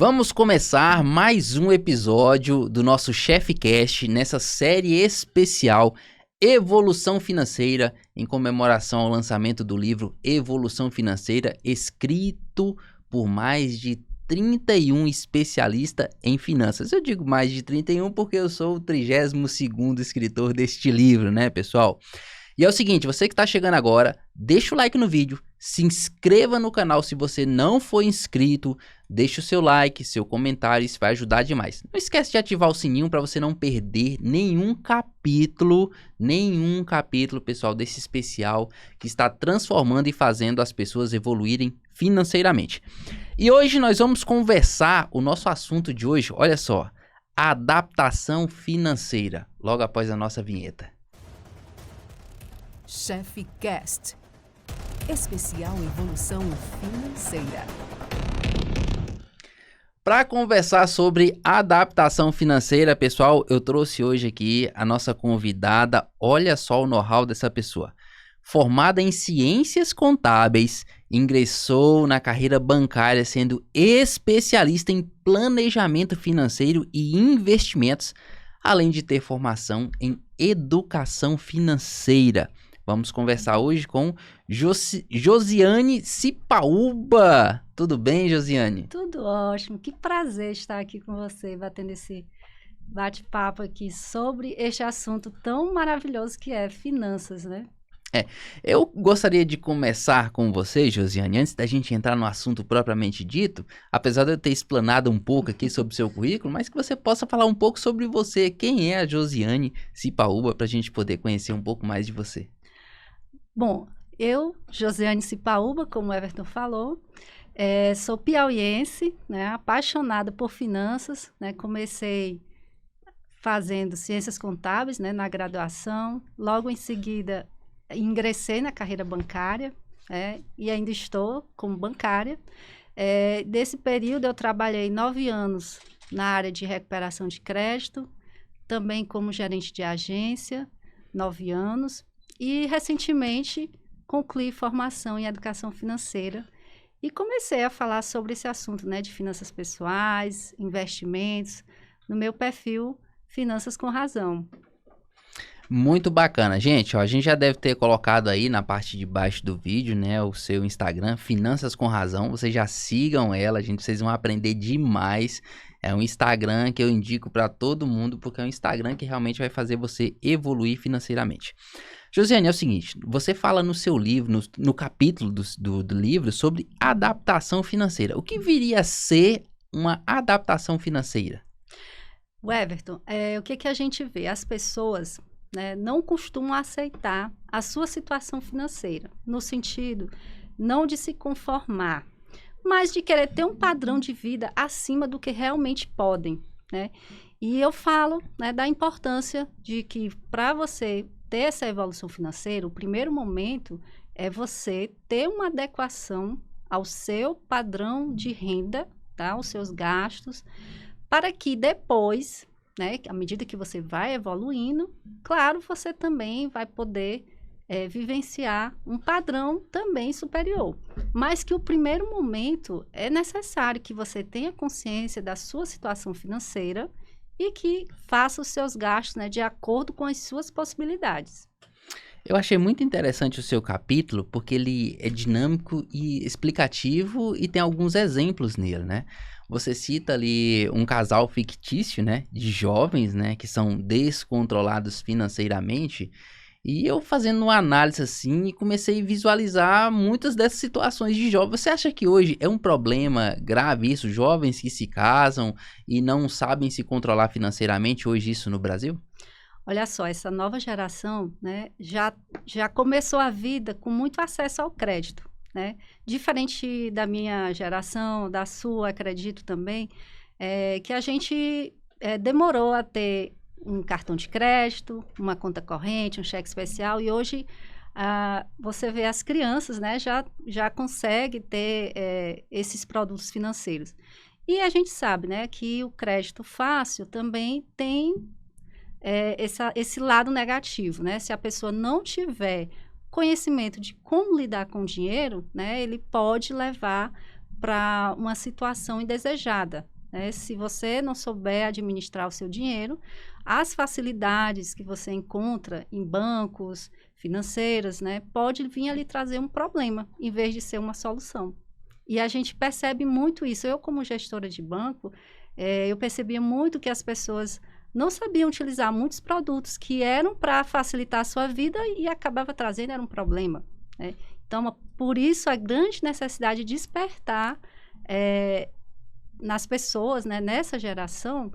Vamos começar mais um episódio do nosso ChefCast nessa série especial Evolução Financeira, em comemoração ao lançamento do livro Evolução Financeira, escrito por mais de 31 especialistas em finanças. Eu digo mais de 31 porque eu sou o 32º escritor deste livro, né, pessoal? E é o seguinte, você que está chegando agora, deixa o like no vídeo, se inscreva no canal se você não for inscrito, deixa o seu like, seu comentário, isso vai ajudar demais. Não esquece de ativar o sininho para você não perder nenhum capítulo, pessoal, desse especial que está transformando e fazendo as pessoas evoluírem financeiramente. E hoje nós vamos conversar, o nosso assunto de hoje, olha só, adaptação financeira, logo após a nossa vinheta. ChefCast, especial Evolução Financeira. Para conversar sobre adaptação financeira, pessoal, eu trouxe hoje aqui a nossa convidada. Olha só o know-how dessa pessoa. Formada em ciências contábeis, ingressou na carreira bancária sendo especialista em planejamento financeiro e investimentos, além de ter formação em educação financeira. Vamos conversar hoje com Josiane Cipaúba. Tudo bem, Josiane? Tudo ótimo. Que prazer estar aqui com você, batendo esse bate-papo aqui sobre este assunto tão maravilhoso que é finanças, né? Eu gostaria de começar com você, Josiane, antes da gente entrar no assunto propriamente dito, apesar de eu ter explanado um pouco aqui sobre o seu currículo, mas que você possa falar um pouco sobre você. Quem é a Josiane Cipaúba, para a gente poder conhecer um pouco mais de você? Bom, eu, Josiane Cipaúba, como o Everton falou, sou piauiense, né, apaixonada por finanças, né, comecei fazendo ciências contábeis, né, na graduação, logo em seguida ingressei na carreira bancária, e ainda estou como bancária. Desse período eu trabalhei 9 anos na área de recuperação de crédito, também como gerente de agência, 9 anos. E, recentemente, concluí formação em educação financeira e comecei a falar sobre esse assunto, né, de finanças pessoais, investimentos, no meu perfil Finanças com Razão. Muito bacana. Gente, ó, a gente já deve ter colocado aí na parte de baixo do vídeo, né, o seu Instagram, Finanças com Razão. Vocês já sigam ela, gente, vocês vão aprender demais. É um Instagram que eu indico para todo mundo, porque é um Instagram que realmente vai fazer você evoluir financeiramente. Josiane, é o seguinte, você fala no seu livro, no capítulo do livro, sobre adaptação financeira. O que viria a ser uma adaptação financeira? O Everton, o que a gente vê? As pessoas, né, não costumam aceitar a sua situação financeira, no sentido não de se conformar, mas de querer ter um padrão de vida acima do que realmente podem, né? E eu falo, né, da importância de que para você ter essa evolução financeira, o primeiro momento é você ter uma adequação ao seu padrão de renda, tá? Aos seus gastos, para que depois, né, à medida que você vai evoluindo, claro, você também vai poder vivenciar um padrão também superior. Mas que o primeiro momento é necessário que você tenha consciência da sua situação financeira e que faça os seus gastos, né, de acordo com as suas possibilidades. Eu achei muito interessante o seu capítulo, porque ele é dinâmico e explicativo e tem alguns exemplos nele, né? Você cita ali um casal fictício, né, de jovens, né, que são descontrolados financeiramente. E eu fazendo uma análise assim, comecei a visualizar muitas dessas situações de jovens. Você acha que hoje é um problema grave isso? Jovens que se casam e não sabem se controlar financeiramente, hoje isso no Brasil? Olha só, essa nova geração, né, já começou a vida com muito acesso ao crédito, né? Diferente da minha geração, da sua, acredito também, que a gente demorou a ter um cartão de crédito, uma conta corrente, um cheque especial, e hoje você vê as crianças, né, já conseguem ter esses produtos financeiros. E a gente sabe, né, que o crédito fácil também tem esse lado negativo, né? Se a pessoa não tiver conhecimento de como lidar com o dinheiro, né, ele pode levar para uma situação indesejada. Né? Se você não souber administrar o seu dinheiro, as facilidades que você encontra em bancos, financeiras, né, pode vir a lhe trazer um problema, em vez de ser uma solução. E a gente percebe muito isso. Eu, como gestora de banco, eu percebia muito que as pessoas não sabiam utilizar muitos produtos que eram para facilitar a sua vida e acabava trazendo era um problema. Né? Então, por isso, a grande necessidade de despertar nas pessoas, né, nessa geração,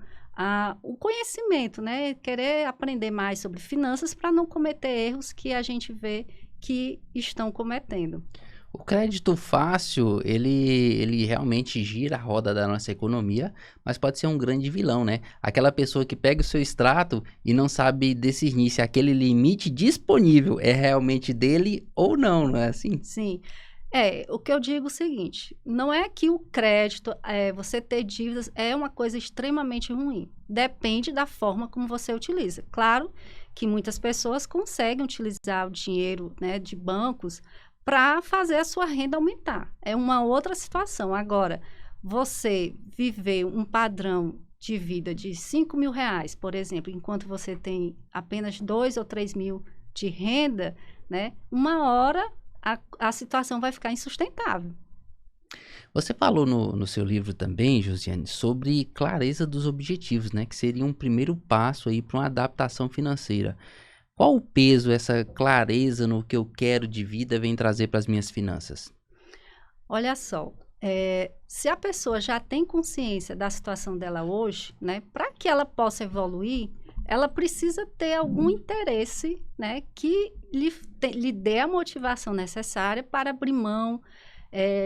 o conhecimento, né, querer aprender mais sobre finanças para não cometer erros que a gente vê que estão cometendo. O crédito fácil, ele realmente gira a roda da nossa economia, mas pode ser um grande vilão, né? Aquela pessoa que pega o seu extrato e não sabe discernir se aquele limite disponível é realmente dele ou não, não é assim? Sim. O que eu digo é o seguinte, não é que o crédito, você ter dívidas é uma coisa extremamente ruim. Depende da forma como você utiliza. Claro que muitas pessoas conseguem utilizar o dinheiro, né, de bancos para fazer a sua renda aumentar. É uma outra situação. Agora, você viver um padrão de vida de R$ 5.000, por exemplo, enquanto você tem apenas 2 ou 3 mil de renda, né, uma hora a situação vai ficar insustentável. Você falou no seu livro também, Josiane, sobre clareza dos objetivos, né? Que seria um primeiro passo aí para uma adaptação financeira. Qual o peso essa clareza no que eu quero de vida vem trazer para as minhas finanças? Olha só, se a pessoa já tem consciência da situação dela hoje, né? Para que ela possa evoluir, ela precisa ter algum interesse, né, que lhe dê a motivação necessária para abrir mão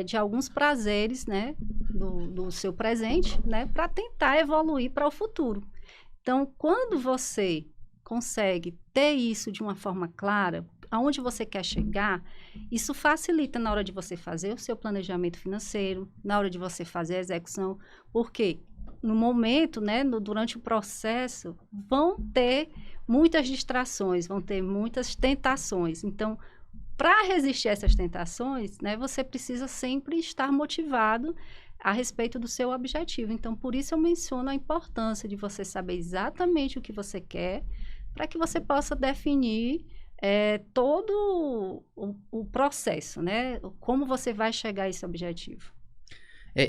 de alguns prazeres, né, do seu presente, né, para tentar evoluir para o futuro. Então, quando você consegue ter isso de uma forma clara, aonde você quer chegar, isso facilita na hora de você fazer o seu planejamento financeiro, na hora de você fazer a execução, porque no momento, né, durante o processo, vão ter muitas distrações, vão ter muitas tentações. Então, para resistir a essas tentações, né, você precisa sempre estar motivado a respeito do seu objetivo. Então, por isso eu menciono a importância de você saber exatamente o que você quer, para que você possa definir todo o processo, né, como você vai chegar a esse objetivo.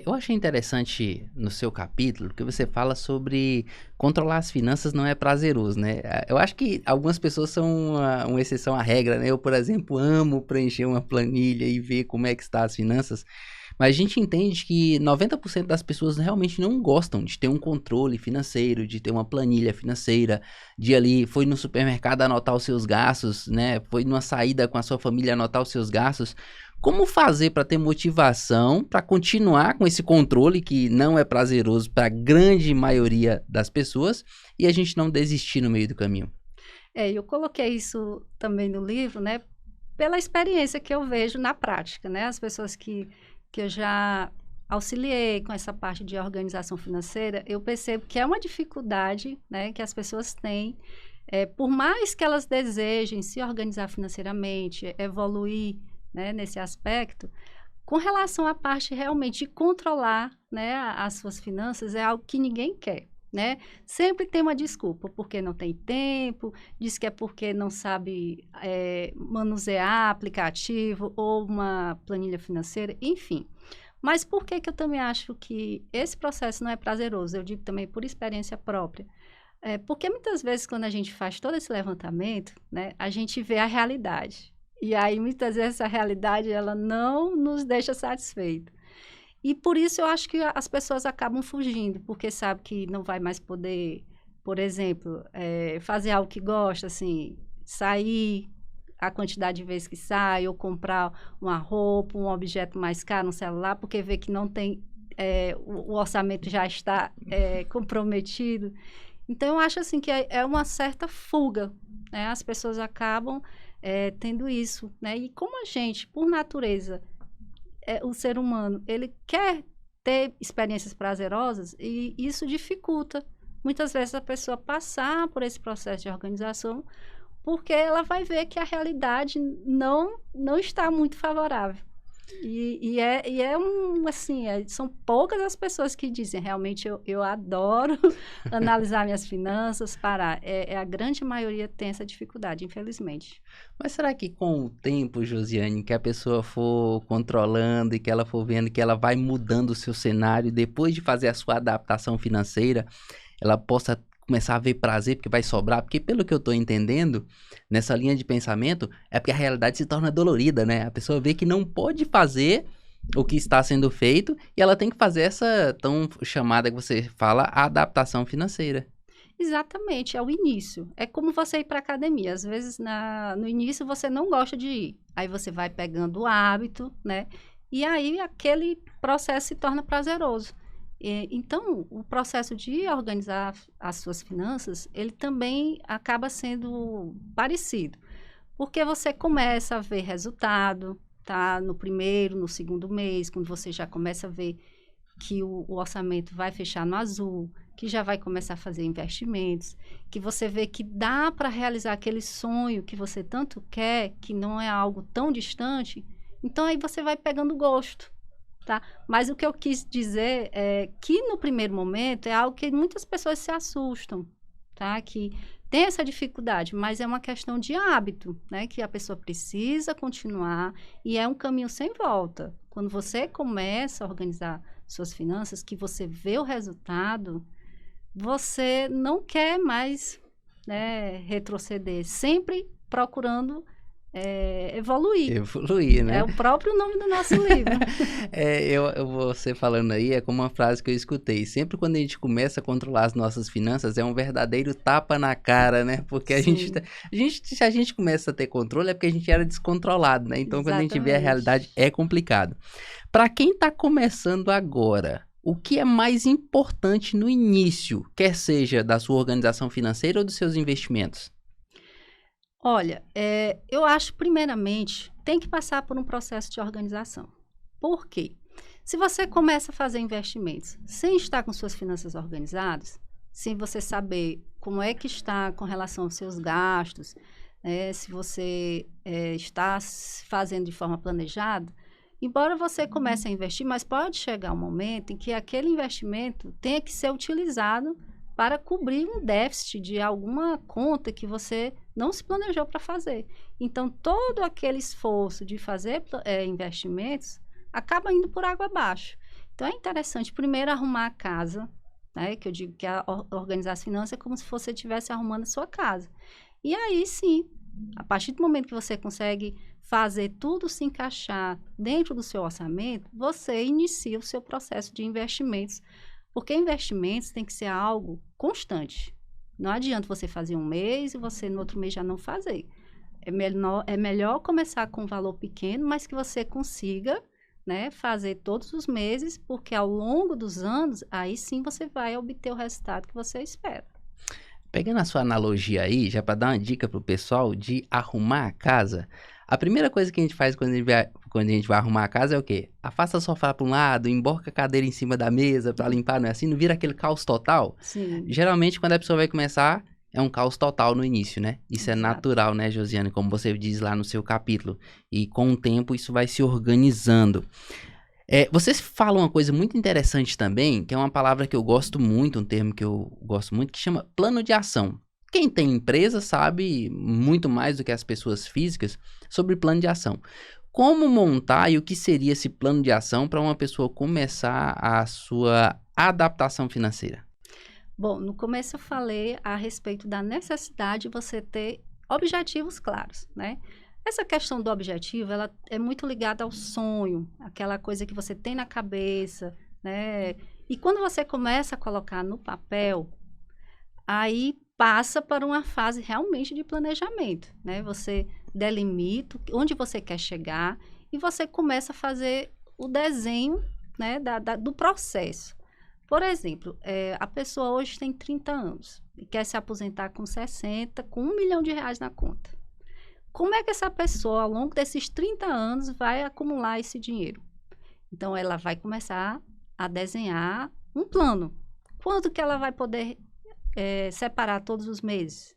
Eu achei interessante no seu capítulo que você fala sobre controlar as finanças não é prazeroso, né? Eu acho que algumas pessoas são uma exceção à regra, né? Eu, por exemplo, amo preencher uma planilha e ver como é que está as finanças, mas a gente entende que 90% das pessoas realmente não gostam de ter um controle financeiro, de ter uma planilha financeira, de ali, foi no supermercado anotar os seus gastos, né? Foi numa saída com a sua família anotar os seus gastos. Como fazer para ter motivação para continuar com esse controle que não é prazeroso para a grande maioria das pessoas e a gente não desistir no meio do caminho? Eu coloquei isso também no livro, né, pela experiência que eu vejo na prática, né, as pessoas que eu já auxiliei com essa parte de organização financeira, eu percebo que é uma dificuldade, né, que as pessoas têm, por mais que elas desejem se organizar financeiramente, evoluir, né, nesse aspecto, com relação à parte realmente de controlar, né, as suas finanças, é algo que ninguém quer, né? Sempre tem uma desculpa, porque não tem tempo, diz que é porque não sabe manusear aplicativo ou uma planilha financeira, enfim. Mas por que eu também acho que esse processo não é prazeroso? Eu digo também por experiência própria. Porque muitas vezes quando a gente faz todo esse levantamento, né, a gente vê a realidade. E aí, muitas vezes, a realidade, ela não nos deixa satisfeito. E por isso, eu acho que as pessoas acabam fugindo, porque sabe que não vai mais poder, por exemplo, fazer algo que gosta, assim, sair a quantidade de vezes que sai, ou comprar uma roupa, um objeto mais caro, um celular, porque vê que não tem, o orçamento já está comprometido. Então, eu acho, assim, que é uma certa fuga, né? As pessoas acabam tendo isso, né? E como a gente, por natureza, o ser humano, ele quer ter experiências prazerosas e isso dificulta, muitas vezes, a pessoa passar por esse processo de organização, porque ela vai ver que a realidade não está muito favorável. Assim, são poucas as pessoas que dizem, realmente eu adoro analisar minhas finanças, parar. A grande maioria tem essa dificuldade, infelizmente. Mas será que com o tempo, Josiane, que a pessoa for controlando e que ela for vendo que ela vai mudando o seu cenário, depois de fazer a sua adaptação financeira, ela possa começar a ver prazer, porque vai sobrar? Porque pelo que eu estou entendendo, nessa linha de pensamento, é porque a realidade se torna dolorida, né? A pessoa vê que não pode fazer o que está sendo feito e ela tem que fazer essa tão chamada que você fala, adaptação financeira. Exatamente, é o início. É como você ir para academia. Às vezes, no início, você não gosta de ir. Aí você vai pegando o hábito, né? E aí, aquele processo se torna prazeroso. Então, o processo de organizar as suas finanças, ele também acaba sendo parecido. Porque você começa a ver resultado, tá? No primeiro, no segundo mês, quando você já começa a ver que o orçamento vai fechar no azul, que já vai começar a fazer investimentos, que você vê que dá para realizar aquele sonho que você tanto quer, que não é algo tão distante, então aí você vai pegando gosto, tá? Mas o que eu quis dizer é que no primeiro momento é algo que muitas pessoas se assustam, tá? Que tem essa dificuldade, mas é uma questão de hábito, né? Que a pessoa precisa continuar e é um caminho sem volta. Quando você começa a organizar suas finanças, que você vê o resultado, você não quer mais, né, retroceder, sempre procurando evoluir. Evoluir, né? É o próprio nome do nosso livro. Você falando aí, é como uma frase que eu escutei. Sempre quando a gente começa a controlar as nossas finanças, é um verdadeiro tapa na cara, né? Porque se a gente começa a ter controle, é porque a gente era descontrolado, né? Então, quando a gente vê a realidade, é complicado. Para quem está começando agora, o que é mais importante no início, quer seja da sua organização financeira ou dos seus investimentos? Olha, eu acho, primeiramente, tem que passar por um processo de organização. Por quê? Se você começa a fazer investimentos sem estar com suas finanças organizadas, sem você saber como é que está com relação aos seus gastos, se você está fazendo de forma planejada, embora você comece a investir, mas pode chegar um momento em que aquele investimento tenha que ser utilizado para cobrir um déficit de alguma conta que você não se planejou para fazer. Então, todo aquele esforço de fazer investimentos acaba indo por água abaixo. Então, é interessante, primeiro, arrumar a casa, né? Que eu digo que organizar as finanças é como se você estivesse arrumando a sua casa. E aí, sim, a partir do momento que você consegue fazer tudo se encaixar dentro do seu orçamento, você inicia o seu processo de investimentos. Porque investimentos tem que ser algo constante. Não adianta você fazer um mês e você no outro mês já não fazer. É melhor começar com um valor pequeno, mas que você consiga, né, fazer todos os meses, porque ao longo dos anos, aí sim você vai obter o resultado que você espera. Pegando a sua analogia aí, já para dar uma dica pro pessoal de arrumar a casa, a primeira coisa que a gente faz quando a gente vai arrumar a casa é o quê? Afasta o sofá para um lado, emborca a cadeira em cima da mesa para limpar, não é assim? Não vira aquele caos total? Sim. Geralmente, quando a pessoa vai começar, é um caos total no início, né? Isso Exato. É natural, né, Josiane? Como você diz lá no seu capítulo. E com o tempo, isso vai se organizando. Vocês falam uma coisa muito interessante também, que é uma palavra que eu gosto muito, um termo que eu gosto muito, que chama plano de ação. Quem tem empresa sabe muito mais do que as pessoas físicas sobre plano de ação. Como montar e o que seria esse plano de ação para uma pessoa começar a sua adaptação financeira? Bom, no começo eu falei a respeito da necessidade de você ter objetivos claros, né? Essa questão do objetivo, ela é muito ligada ao sonho, aquela coisa que você tem na cabeça, né? E quando você começa a colocar no papel, aí passa para uma fase realmente de planejamento, né? Você delimita onde você quer chegar e você começa a fazer o desenho, né, do processo. Por exemplo, a pessoa hoje tem 30 anos e quer se aposentar com 60, com R$1 milhão na conta. Como é que essa pessoa, ao longo desses 30 anos, vai acumular esse dinheiro? Então, ela vai começar a desenhar um plano. Quanto que ela vai poder separar todos os meses?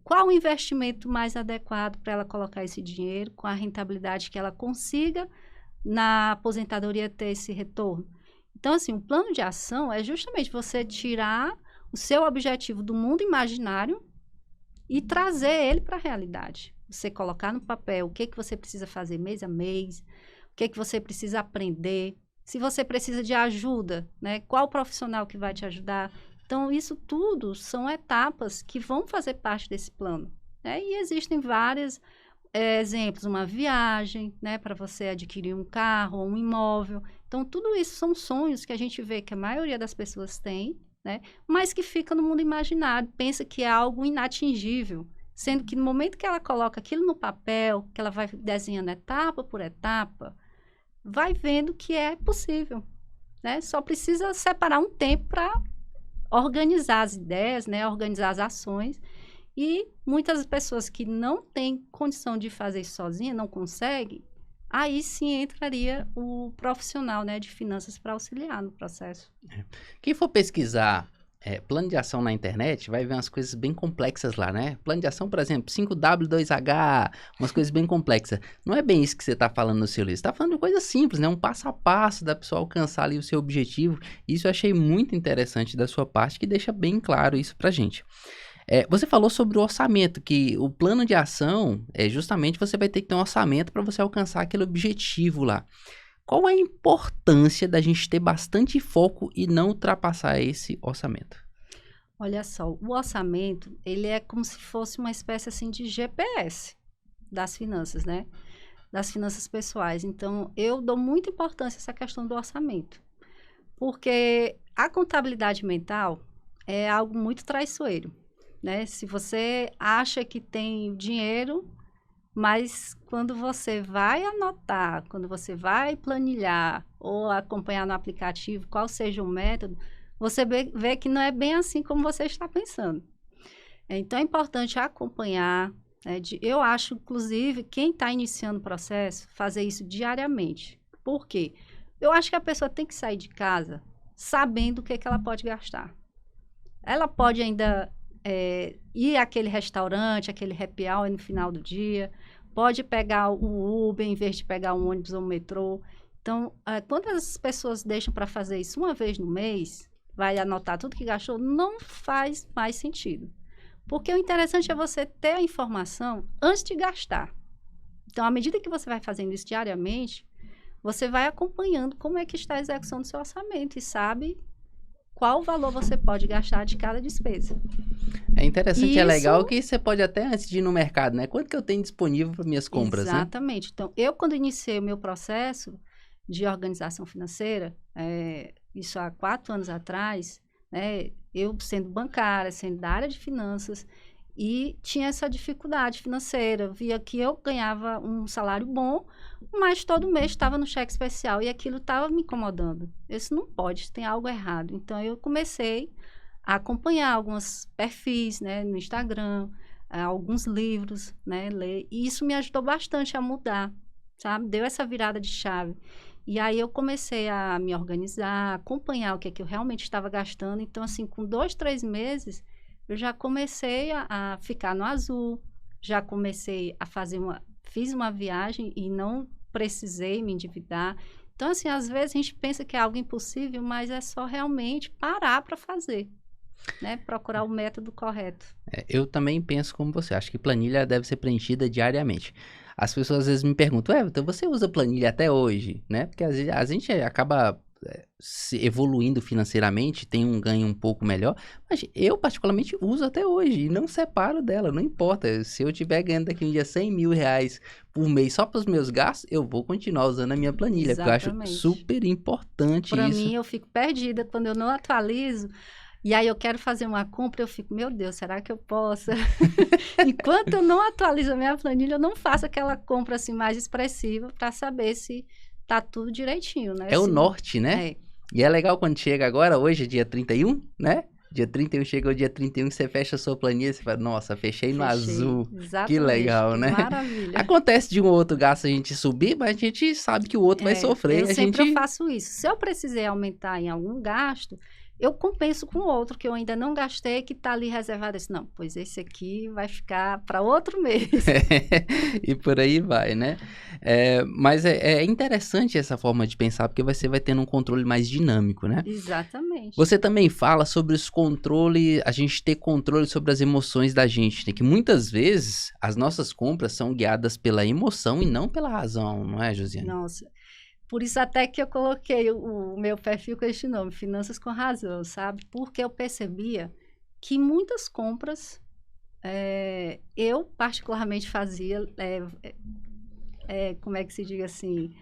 Qual o investimento mais adequado para ela colocar esse dinheiro com a rentabilidade que ela consiga na aposentadoria ter esse retorno. Então, assim, o plano de ação é justamente você tirar o seu objetivo do mundo imaginário e trazer ele para a realidade. Você colocar no papel o que você precisa fazer mês a mês, o que você precisa aprender, se você precisa de ajuda, né? Qual profissional que vai te ajudar. Então, isso tudo são etapas que vão fazer parte desse plano, né? E existem vários exemplos, uma viagem, né? Para você adquirir um carro ou um imóvel. Então, tudo isso são sonhos que a gente vê que a maioria das pessoas tem, né? Mas que fica no mundo imaginário, pensa que é algo inatingível. Sendo que no momento que ela coloca aquilo no papel, que ela vai desenhando etapa por etapa, vai vendo que é possível, né? Só precisa separar um tempo para organizar as ideias, né? Organizar as ações. E muitas pessoas que não têm condição de fazer isso sozinha, não conseguem, aí sim entraria o profissional, né, de finanças para auxiliar no processo. Quem for pesquisar plano de ação na internet, vai ver umas coisas bem complexas lá, né? Plano de ação, por exemplo, 5W2H, umas coisas bem complexas. Não é bem isso que você está falando no seu livro. Você está falando de coisa simples, né? Um passo a passo da pessoa alcançar ali o seu objetivo. Isso eu achei muito interessante da sua parte, que deixa bem claro isso pra gente. Você falou sobre o orçamento, que o plano de ação justamente você vai ter que ter um orçamento para você alcançar aquele objetivo lá. Qual é a importância da gente ter bastante foco e não ultrapassar esse orçamento? Olha só, o orçamento, ele é como se fosse uma espécie assim de GPS das finanças, né? Das finanças pessoais. Então, eu dou muita importância a essa questão do orçamento. Porque a contabilidade mental é algo muito traiçoeiro, né? Se você acha que tem dinheiro, mas quando você vai anotar, quando você vai planilhar ou acompanhar no aplicativo, qual seja o método, você vê que não é bem assim como você está pensando. Então, é importante acompanhar. Eu acho, inclusive, quem está iniciando o processo, fazer isso diariamente. Por quê? Eu acho que a pessoa tem que sair de casa sabendo o que ela pode gastar. Ela pode ainda ir àquele restaurante, aquele happy hour no final do dia, pode pegar o Uber em vez de pegar um ônibus ou um metrô. Então, quando as pessoas deixam para fazer isso uma vez no mês, vai anotar tudo que gastou, não faz mais sentido. Porque o interessante é você ter a informação antes de gastar. Então, à medida que você vai fazendo isso diariamente, você vai acompanhando como é que está a execução do seu orçamento e sabe qual valor você pode gastar de cada despesa. É interessante, é legal que você pode até antes de ir no mercado, né? Quanto que eu tenho disponível para minhas compras, né? Exatamente. Então, eu quando iniciei o meu processo de organização financeira, isso há 4 anos atrás, né? Eu sendo bancária, sendo da área de finanças, e tinha essa dificuldade financeira. Eu via que eu ganhava um salário bom, mas todo mês estava no cheque especial e aquilo estava me incomodando. Isso não pode, tem algo errado. Então, eu comecei a acompanhar alguns perfis, né, no Instagram, alguns livros, né, ler. E isso me ajudou bastante a mudar, sabe? Deu essa virada de chave. E aí, eu comecei a me organizar, acompanhar o que é que eu realmente estava gastando. Então, assim, com 2, 3 meses, eu já comecei a ficar no azul, já comecei a fiz uma viagem e não precisei me endividar. Então, assim, às vezes a gente pensa que é algo impossível, mas é só realmente parar para fazer, né? Procurar o método correto. Eu também penso como você, acho que planilha deve ser preenchida diariamente. As pessoas às vezes me perguntam, então você usa planilha até hoje, né? Porque às vezes a gente acaba se evoluindo financeiramente, tem um ganho um pouco melhor, mas eu particularmente uso até hoje e não separo dela, não importa, se eu estiver ganhando daqui um dia 100 mil reais por mês só para os meus gastos, eu vou continuar usando a minha planilha, Exatamente. porque eu acho super importante Pra isso. mim, eu fico perdida quando eu não atualizo, e aí eu quero fazer uma compra, eu fico, meu Deus, será que eu posso? Enquanto eu não atualizo a minha planilha, eu não faço aquela compra assim mais expressiva para saber se tá tudo direitinho, né? É o norte, né? E é legal quando chega agora, hoje é dia 31, né? Dia 31, chega o dia 31 que você fecha a sua planilha e você fala, nossa, fechei no azul. Exatamente, que legal, né? Maravilha. Acontece de um ou outro gasto a gente subir, mas a gente sabe que o outro vai sofrer. Eu sempre faço isso. Se eu precisei aumentar em algum gasto, eu compenso com outro que eu ainda não gastei, que está ali reservado. Eu disse, não, pois esse aqui vai ficar para outro mês. E por aí vai, né? Mas é interessante essa forma de pensar, porque você vai tendo um controle mais dinâmico, né? Exatamente. Você também fala sobre os controles, a gente ter controle sobre as emoções da gente, né? Que muitas vezes as nossas compras são guiadas pela emoção e não pela razão, não é, Josiane? Nossa, por isso até que eu coloquei o meu perfil com este nome, Finanças com Razão, sabe? Porque eu percebia que muitas compras eu particularmente fazia, como é que se diz assim,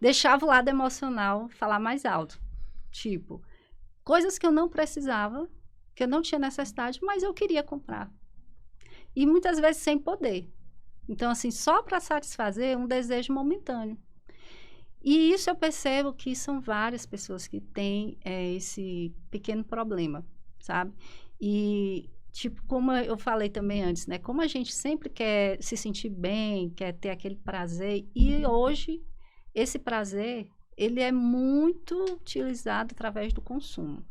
deixava o lado emocional falar mais alto. Tipo, coisas que eu não precisava, que eu não tinha necessidade, mas eu queria comprar. E muitas vezes sem poder. Então, assim, só para satisfazer um desejo momentâneo. E isso eu percebo que são várias pessoas que têm esse pequeno problema, sabe? E, tipo, como eu falei também antes, né? Como a gente sempre quer se sentir bem, quer ter aquele prazer, e hoje esse prazer, ele é muito utilizado através do consumo.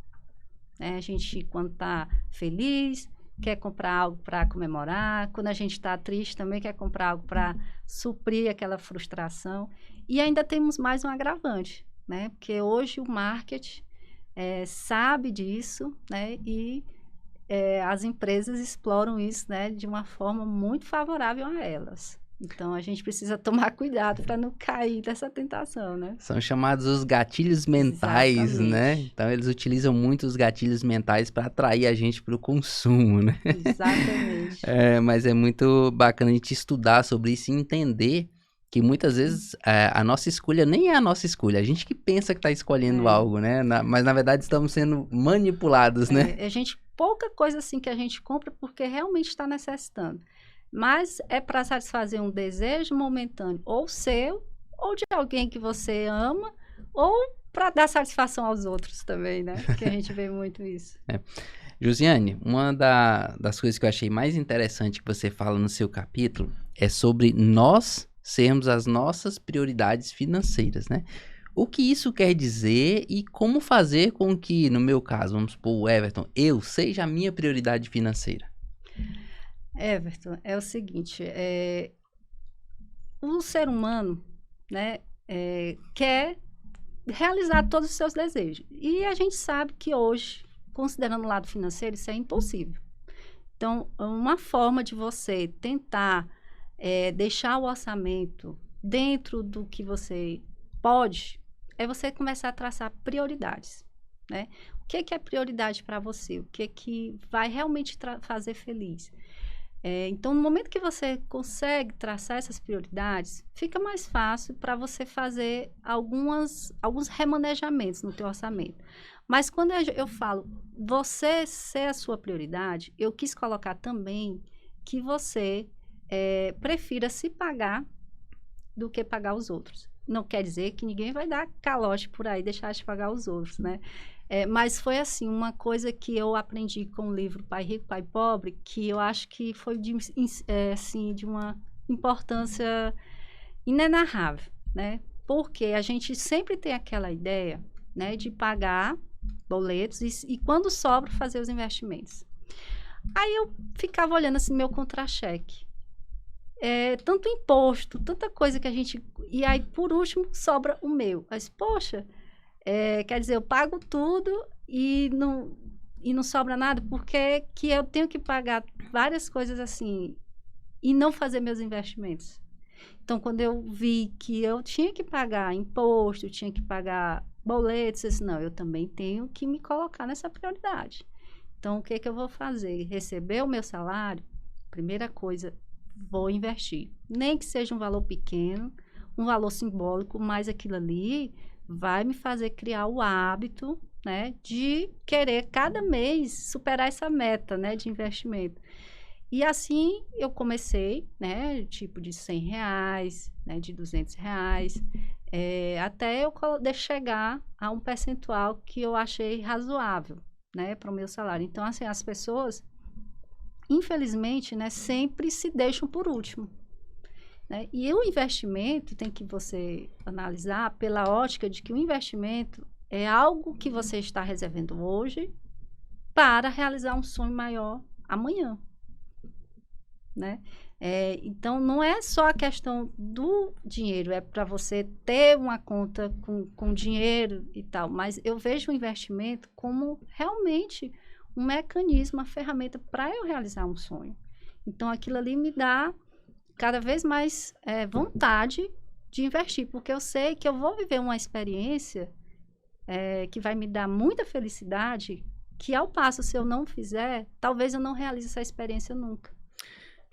Né? A gente, quando está feliz, quer comprar algo para comemorar. Quando a gente está triste, também quer comprar algo para suprir aquela frustração. E ainda temos mais um agravante, né? Porque hoje o marketing sabe disso, né? E as empresas exploram isso, né? De uma forma muito favorável a elas. Então, a gente precisa tomar cuidado para não cair dessa tentação, né? São chamados os gatilhos mentais, Exatamente. né? Então, eles utilizam muito os gatilhos mentais para atrair a gente para o consumo, né? Exatamente. Mas é muito bacana a gente estudar sobre isso e entender que muitas vezes a nossa escolha nem é a nossa escolha. A gente que pensa que está escolhendo algo, né? Mas, na verdade, estamos sendo manipulados, né? Pouca coisa assim que a gente compra porque realmente está necessitando. Mas é para satisfazer um desejo momentâneo, ou seu, ou de alguém que você ama, ou para dar satisfação aos outros também, né? Que a gente vê muito isso. Josiane, uma das coisas que eu achei mais interessante que você fala no seu capítulo é sobre nós sermos as nossas prioridades financeiras, né? O que isso quer dizer e como fazer com que, no meu caso, vamos supor, o Everton, eu seja a minha prioridade financeira? Everton, é o seguinte, o ser humano, né, quer realizar todos os seus desejos. E a gente sabe que hoje, considerando o lado financeiro, isso é impossível. Então, uma forma de você tentar deixar o orçamento dentro do que você pode, é você começar a traçar prioridades, né? O que é prioridade para você? O que vai realmente fazer feliz? Então, no momento que você consegue traçar essas prioridades, fica mais fácil para você fazer alguns remanejamentos no teu orçamento. Mas quando eu falo você ser a sua prioridade, eu quis colocar também que você prefira se pagar do que pagar os outros. Não quer dizer que ninguém vai dar calote por aí, deixar de pagar os outros, né? Mas foi assim, uma coisa que eu aprendi com o livro Pai Rico, Pai Pobre, que eu acho que foi de uma importância inenarrável, né? Porque a gente sempre tem aquela ideia, né, de pagar boletos e quando sobra, fazer os investimentos. Aí eu ficava olhando assim, meu contra-cheque. Tanto imposto, tanta coisa que a gente... E aí, por último, sobra o meu. Mas, poxa... quer dizer, eu pago tudo e não sobra nada, porque que eu tenho que pagar várias coisas assim e não fazer meus investimentos. Então, quando eu vi que eu tinha que pagar imposto, tinha que pagar boletos, eu disse, não, eu também tenho que me colocar nessa prioridade. Então, o que eu vou fazer? Receber o meu salário, primeira coisa, vou investir. Nem que seja um valor pequeno, um valor simbólico, mas aquilo ali vai me fazer criar o hábito, né, de querer cada mês superar essa meta, né, de investimento. E assim eu comecei, né, tipo de R$100, né, de R$200, até eu chegar a um percentual que eu achei razoável, né, para o meu salário. Então, assim, as pessoas, infelizmente, né, sempre se deixam por último. Né? E o investimento tem que você analisar pela ótica de que o investimento é algo que você está reservando hoje para realizar um sonho maior amanhã, né? Então, não é só a questão do dinheiro, é para você ter uma conta com dinheiro e tal, mas eu vejo o investimento como realmente um mecanismo, uma ferramenta para eu realizar um sonho. Então, aquilo ali me dá cada vez mais vontade de investir, porque eu sei que eu vou viver uma experiência que vai me dar muita felicidade, que ao passo, se eu não fizer, talvez eu não realize essa experiência nunca.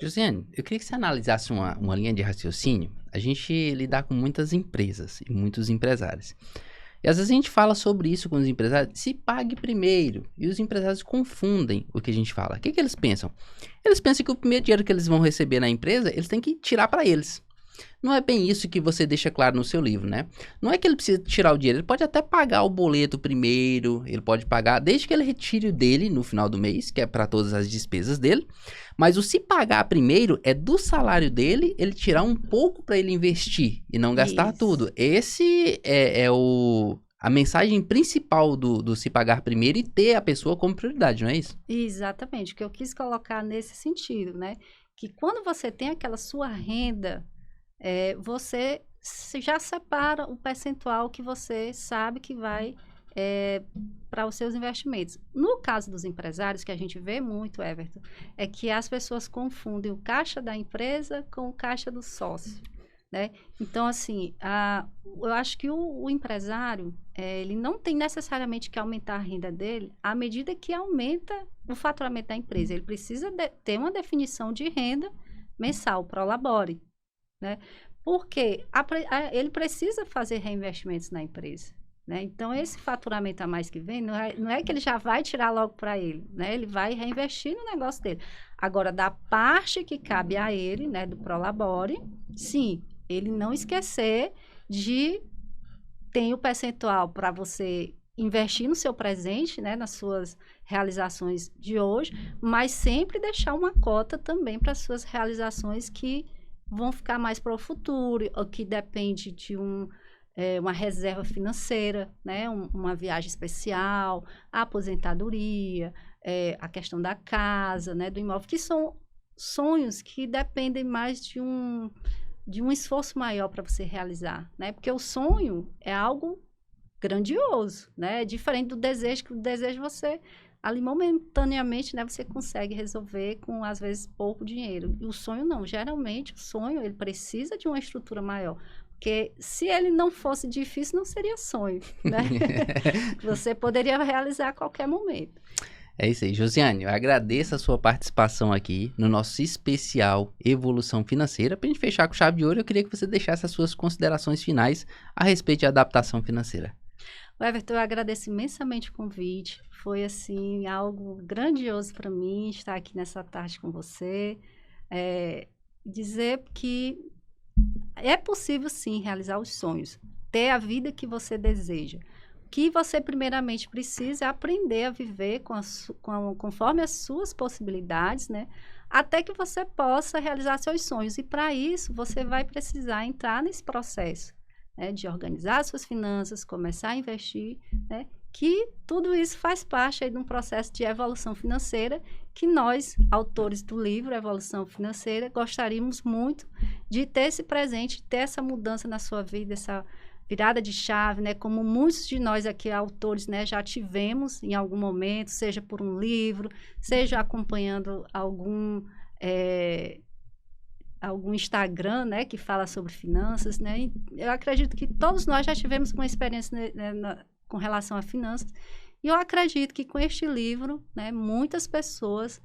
Josiane, eu queria que você analisasse uma linha de raciocínio. A gente lidar com muitas empresas e muitos empresários. E às vezes a gente fala sobre isso com os empresários, se pague primeiro. E os empresários confundem o que a gente fala. O que eles pensam? Eles pensam que o primeiro dinheiro que eles vão receber na empresa, eles têm que tirar para eles. Não é bem isso que você deixa claro no seu livro, né? Não é que ele precisa tirar o dinheiro, ele pode até pagar o boleto primeiro, ele pode pagar, desde que ele retire o dele no final do mês, que é para todas as despesas dele. Mas o se pagar primeiro é do salário dele, ele tirar um pouco para ele investir e não gastar tudo. Esse é a mensagem principal do se pagar primeiro e ter a pessoa como prioridade, não é isso? Exatamente, o que eu quis colocar nesse sentido, né? Que quando você tem aquela sua renda, você já separa o percentual que você sabe que vai para os seus investimentos. No caso dos empresários, que a gente vê muito, Everton, é que as pessoas confundem o caixa da empresa com o caixa do sócio, né? Então, assim, eu acho que o empresário, ele não tem necessariamente que aumentar a renda dele à medida que aumenta o faturamento da empresa. Ele precisa ter uma definição de renda mensal, prolabore, né? Porque ele precisa fazer reinvestimentos na empresa, né? Então, esse faturamento a mais que vem, não é que ele já vai tirar logo para ele, né? Ele vai reinvestir no negócio dele. Agora, da parte que cabe a ele, né, do prolabore, sim, ele não esquecer de ter o percentual para você investir no seu presente, né, nas suas realizações de hoje, mas sempre deixar uma cota também para as suas realizações que vão ficar mais para o futuro, ou que depende de uma reserva financeira, né? Uma viagem especial, a aposentadoria, a questão da casa, né? Do imóvel, que são sonhos que dependem mais de um esforço maior para você realizar, né? Porque o sonho é algo grandioso, né? Diferente do desejo, que o desejo você ali momentaneamente, né, você consegue resolver com, às vezes, pouco dinheiro. E o sonho não. Geralmente, o sonho, ele precisa de uma estrutura maior. Porque se ele não fosse difícil, não seria sonho, né? Você poderia realizar a qualquer momento. É isso aí. Josiane, eu agradeço a sua participação aqui no nosso especial Evolução Financeira. Para a gente fechar com chave de ouro, eu queria que você deixasse as suas considerações finais a respeito de adaptação financeira. Everton, eu agradeço imensamente o convite. Foi, assim, algo grandioso para mim estar aqui nessa tarde com você. Dizer que é possível, sim, realizar os sonhos. Ter a vida que você deseja. O que você, primeiramente, precisa é aprender a viver conforme as suas possibilidades, né? Até que você possa realizar seus sonhos. E, para isso, você vai precisar entrar nesse processo, né, de organizar suas finanças, começar a investir, né, que tudo isso faz parte aí de um processo de evolução financeira que nós, autores do livro Evolução Financeira, gostaríamos muito de ter esse presente, ter essa mudança na sua vida, essa virada de chave, né, como muitos de nós aqui, autores, né, já tivemos em algum momento, seja por um livro, seja acompanhando algum Instagram, né, que fala sobre finanças, né? E eu acredito que todos nós já tivemos uma experiência, né, com relação a finanças. E eu acredito que com este livro, né, muitas pessoas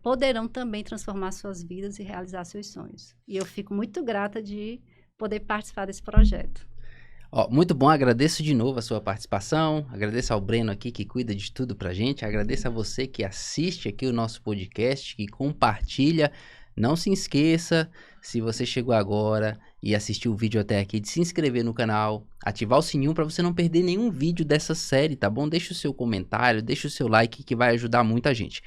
poderão também transformar suas vidas e realizar seus sonhos. E eu fico muito grata de poder participar desse projeto. Muito bom, agradeço de novo a sua participação, agradeço ao Breno aqui que cuida de tudo pra gente, agradeço a você que assiste aqui o nosso podcast, que compartilha. Não se esqueça, se você chegou agora e assistiu o vídeo até aqui, de se inscrever no canal, ativar o sininho para você não perder nenhum vídeo dessa série, tá bom? Deixa o seu comentário, deixa o seu like que vai ajudar muita gente.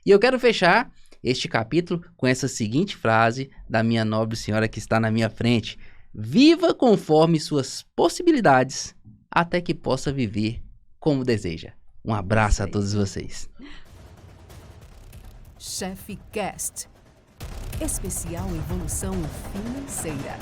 E eu quero fechar este capítulo com essa seguinte frase da minha nobre senhora que está na minha frente: viva conforme suas possibilidades até que possa viver como deseja. Um abraço a todos vocês. Chef Cast, especial evolução financeira.